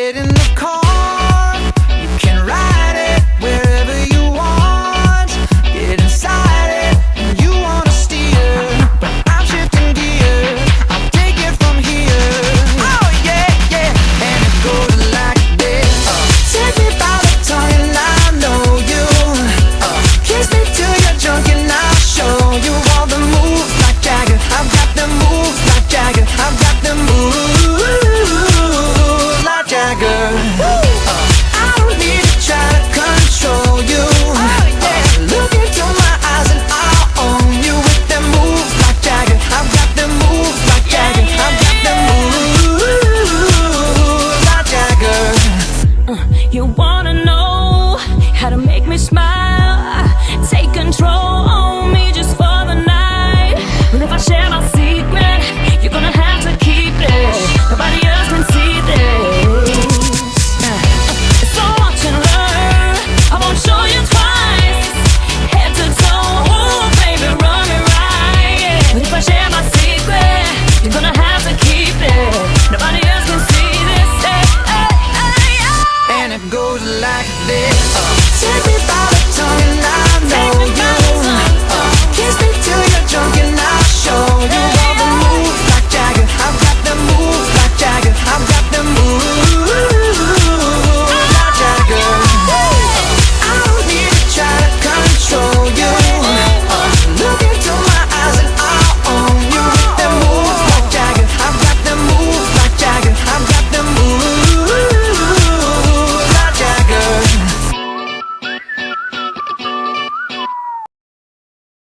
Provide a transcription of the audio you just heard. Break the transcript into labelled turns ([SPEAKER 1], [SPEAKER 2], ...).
[SPEAKER 1] Get in the car, you can ride it wherever you want. Get inside it, and you wanna steer, but I'm shifting gears, I'll take it from here. Oh yeah, yeah, and it goes like this. Take me by the tongue and I know you. Kiss me till you're drunk and I'll show you all the moves like Jagger. I've got the moves like Jagger. I've got the moves like Jagger. I don't need to try to control you. Look into my eyes and I'll own you with them moves like Jagger. I've got them moves like Jagger. I've got them moves like Jagger.
[SPEAKER 2] You wanna